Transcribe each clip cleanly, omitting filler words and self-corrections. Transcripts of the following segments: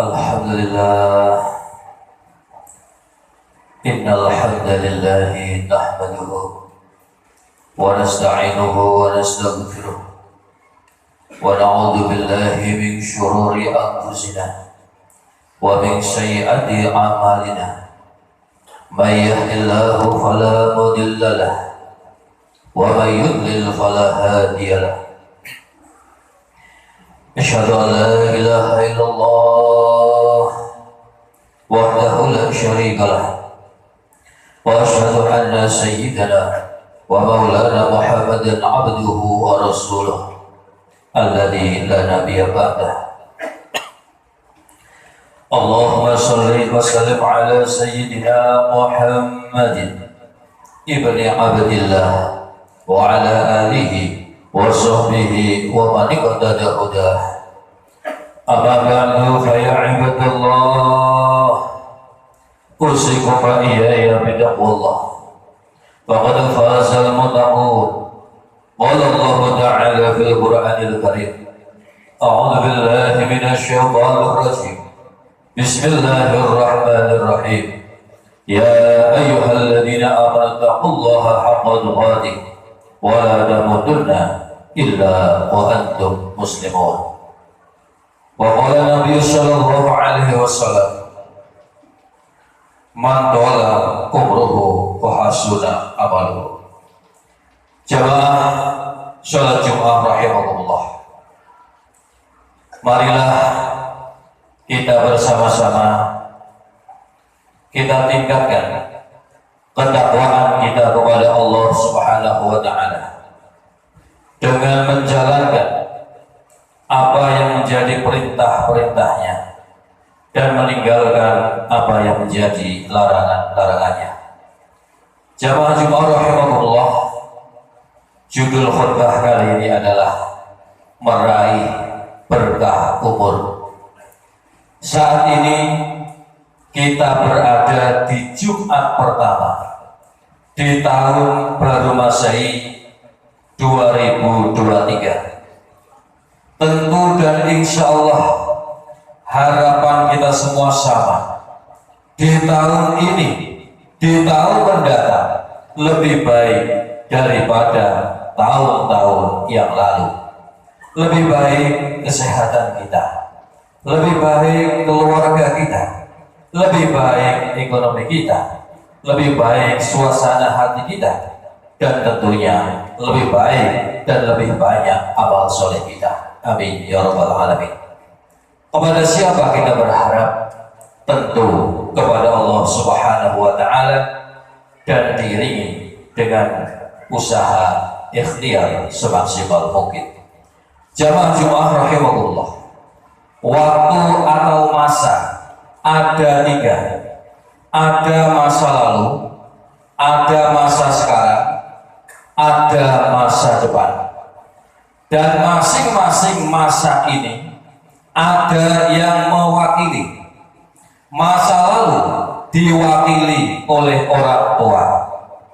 Alhamdulillah, innal hamdalillah nahmaduhu wa nasta'inuhu wa nastaghfiruh wa na'udzu billahi min shururi anfusina wa min sayyiati a'malina. May yahdihillahu fala mudilla lahu wa may yudlil fala hadiya lahu. Asyhadu an la ilaha illallah wahdahu la syarika lah wa asyhadu anna sayyidana wa maulana Muhammadan abduhu wa rasuluh alladzi la nabiyya ba'dah. Allahumma shalli wa sallim ala sayyidina Muhammadin ibni Abdillah wa ala alihi wa sahbihi wa man iqtada hudah. Amma ba'du fa ya ibadallah, usikum wa iyaya bitaqwallah. Faqad faza al-muttaqun. Qala Allah ta'ala fil Qur'anil Karim. A'udzu billahi minasy syaithanir rajim. Bismillahirrahmanirrahim. Ya ayyuhalladzina amanu taqullaha haqqa tuqatih wa la tamutunna illa wa antum muslimun. Wa qala Nabi sallallahu alaihi wasallam, man tawalla umruhu wa hasuna amaluhu. Jamaah salat Jumat rahimakumullah, marilah kita bersama-sama kita tingkatkan ketakwaan kita kepada Allah Subhanahu wa ta'ala dengan menjalankan apa yang menjadi perintah-perintahnya dan meninggalkan apa yang menjadi larangan-larangannya. Jamaah Jumat rahimahullah, judul khutbah kali ini adalah meraih berkah umur. Saat ini kita berada di Jumat pertama di tahun baru Masehi 2023. Tentu dan insya Allah harapan kita semua sama. Di tahun ini, di tahun mendatang lebih baik daripada tahun-tahun yang lalu. Lebih baik kesehatan kita, lebih baik keluarga kita, lebih baik ekonomi kita, lebih baik suasana hati kita, dan tentunya lebih baik dan lebih banyak amal soleh kita. Amin ya rabbal alamin. Kepada siapa kita berharap? Tentu kepada Allah Subhanahu wa ta'ala, dan diiringi dengan usaha ikhtiar semaksimal mungkin. Jamaah Jumat rahimahullah, waktu atau masa ada tiga. Ada masa lalu, ada masa sekarang, ada masa depan. Dan masing-masing masa ini ada yang mewakili. Masa lalu diwakili oleh orang tua,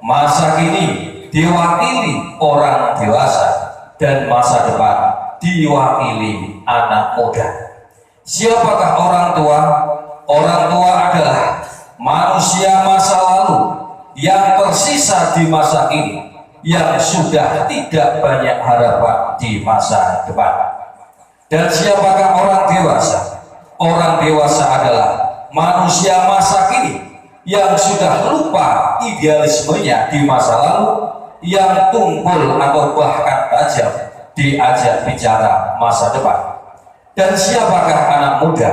masa kini diwakili orang dewasa, dan masa depan diwakili anak muda. Siapakah orang tua? Orang tua adalah manusia masa lalu yang tersisa di masa ini, yang sudah tidak banyak harapan di masa depan. Dan siapakah orang dewasa? Orang dewasa adalah manusia masa kini yang sudah lupa idealismenya di masa lalu, yang tumpul atau bahkan tajam diajak bicara masa depan. Dan siapakah anak muda?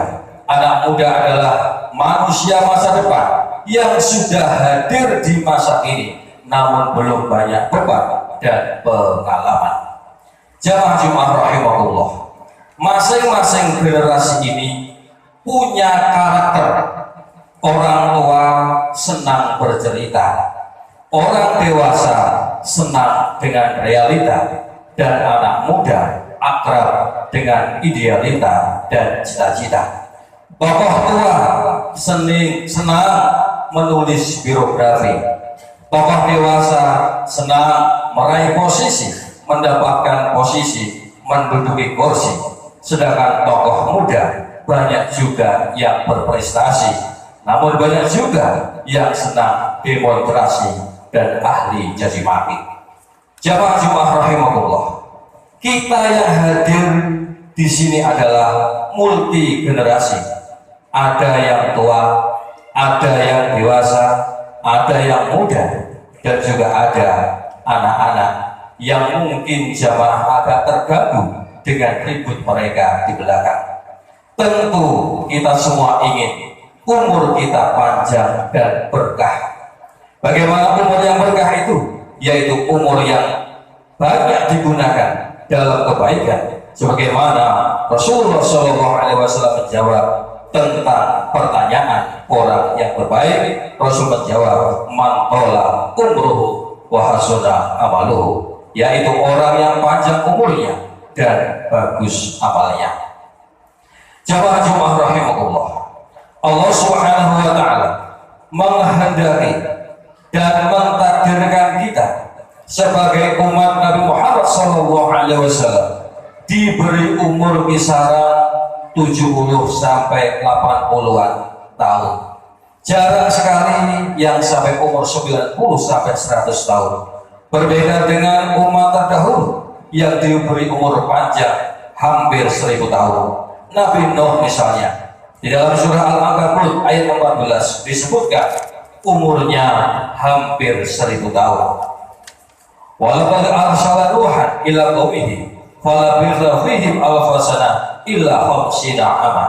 Anak muda adalah manusia masa depan yang sudah hadir di masa ini, namun belum banyak beban dan pengalaman. Jamaah Jumat rahimahullah, masing-masing generasi ini punya karakter. Orang tua senang bercerita, orang dewasa senang dengan realita, dan anak muda akrab dengan idealita dan cita-cita. Tokoh tua senang menulis biografi, tokoh dewasa senang meraih posisi, mendapatkan posisi, menduduki kursi, sedangkan tokoh muda banyak juga yang berprestasi, namun banyak juga yang senang demonstrasi dan ahli caci maki. Jamaah Jumat rahimahullah, kita yang hadir di sini adalah multi generasi. Ada yang tua, ada yang dewasa, ada yang muda, dan juga ada anak-anak yang mungkin jamaah agak terganggu dengan ribut mereka di belakang. Tentu kita semua ingin umur kita panjang dan berkah. Bagaimana umur yang berkah itu? Yaitu umur yang banyak digunakan dalam kebaikan, sebagaimana Rasulullah SAW menjawab tentang pertanyaan orang yang berbaik. Rasul menjawab, man tola umruhu wa hasuna amaluhu, yaitu orang yang panjang umurnya dan bagus amalnya. Jamaah Jumat rahimahullah, Allah Subhanahu wa taala menghendaki dan mentakdirkan kita sebagai umat Nabi Muhammad SAW diberi umur kisaran 70 sampai 80-an tahun. Jarang sekali yang sampai umur 90 sampai 100 tahun. Berbeda dengan umat terdahulu yang diberi umur panjang hampir 1000 tahun. Nabi Nuh misalnya, di dalam surah Al-Ankabut ayat 14 disebutkan umurnya hampir 1000 tahun. Walaqad arsala Nuhan ila qaumihi falabitha fihim alfa sanah illa khamsina ama.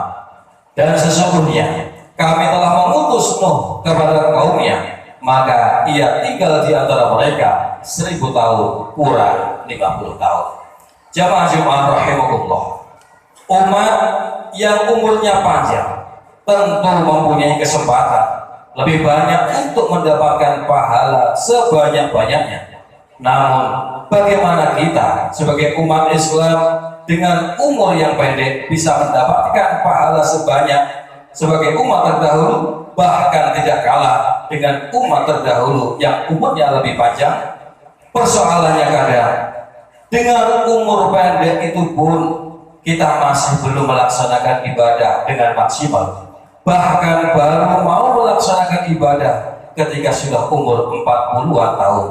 Dan sesungguhnya kami telah mengutus Nuh kepada kaumnya, maka ia tinggal di antara mereka 1000 tahun kurang 50 tahun. Jamaah Jumat rahimahullah, umat yang umurnya panjang tentu mempunyai kesempatan lebih banyak untuk mendapatkan pahala sebanyak-banyaknya. Namun bagaimana kita sebagai umat Islam dengan umur yang pendek bisa mendapatkan pahala sebanyak sebagai umat terdahulu, bahkan tidak kalah dengan umat terdahulu yang umurnya lebih panjang? Persoalannya kadang dengan umur pendek itu pun kita masih belum melaksanakan ibadah dengan maksimal, bahkan baru mau melaksanakan ibadah ketika sudah umur 40-an tahun.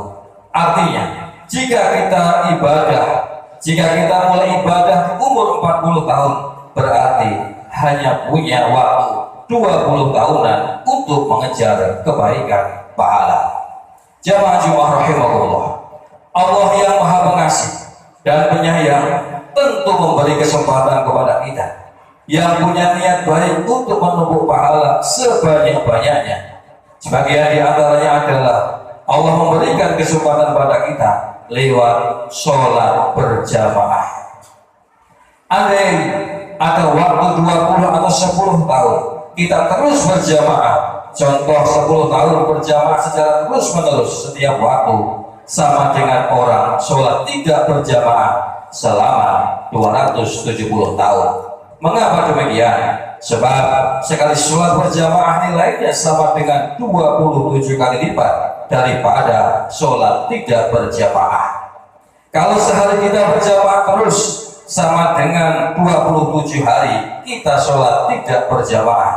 Artinya, jika kita mulai ibadah di umur 40 tahun, berarti hanya punya waktu 20 tahunan untuk mengejar kebaikan pahala. Jamaah Jumat rahimahullah, Allah yang Maha Pengasih dan Penyayang tentu memberi kesempatan kepada kita yang punya niat baik untuk menumpuk pahala sebanyak-banyaknya. Sebagian di antaranya adalah Allah memberikan kesempatan pada kita lewat sholat berjamaah. Andai ada waktu 20 atau 10 tahun kita terus berjamaah, contoh 10 tahun berjamaah secara terus menerus setiap waktu, sama dengan orang sholat tidak berjamaah selama 270 tahun. Mengapa demikian? Sebab sekali sholat berjamaah nilainya sama dengan 27 kali lipat daripada sholat tidak berjamaah. Kalau sehari kita berjamaah terus sama dengan 27 hari kita sholat tidak berjamaah.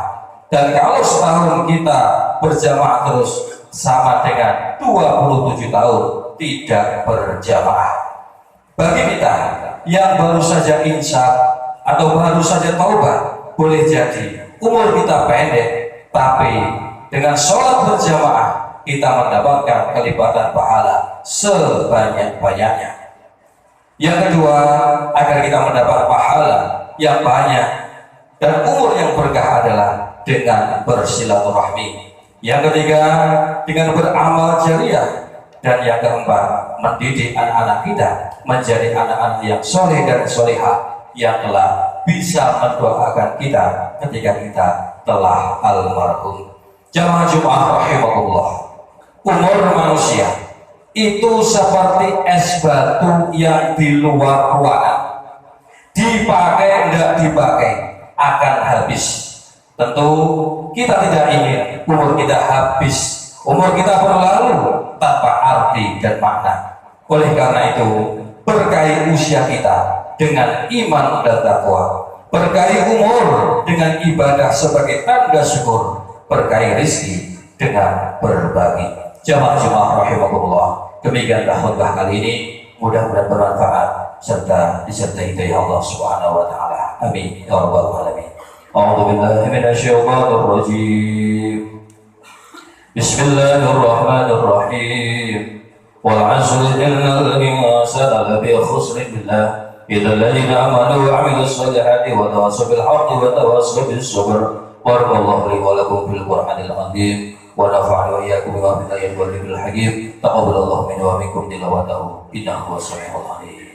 Dan kalau setahun kita berjamaah terus sama dengan 27 tahun tidak berjamaah. Bagi kita yang baru saja insaf atau baru saja taubat, boleh jadi umur kita pendek, tapi dengan sholat berjamaah kita mendapatkan kelipatan pahala sebanyak-banyaknya. Yang kedua, agar kita mendapat pahala yang banyak dan umur yang berkah adalah dengan bersilaturahmi. Yang ketiga, dengan beramal jariah. Dan yang keempat, mendidik anak-anak kita menjadi anak-anak yang soleh dan solehah yang telah bisa mendoakan kita ketika kita telah almarhum. Jamaah Jumat rahimahullah, umur manusia itu seperti es batu yang di luar ruangan, dipakai tidak dipakai akan habis. Tentu kita tidak ingin umur kita habis, umur kita berlalu tanpa arti dan makna. Oleh karena itu, berkahi usia kita dengan iman dan takwa, berkahi umur dengan ibadah sebagai tanda syukur, berkahi rezeki dengan berbagi. Jamaah rahimakumullah, demikianlah khutbah kali ini, mudah-mudahan bermanfaat serta disertai hidayah Allah Subhanahu wa taala. Amin ya rabbal alamin. A'udzu billahi minasyaitonir rajim. Bismillahirrahmanirrahim. Wal 'asri innal insana lafi khusrin إلا الذين آمنوا وعملوا الصالحات وتواصوا بالحق وتواصوا بالصبر. بارك الله لي ولكم في القرآن العظيم ونفعني وإياكم بما في الآيات والذكر الحكيم. تقبل الله منا ومنكم تلاوته إنه هو السميع العليم.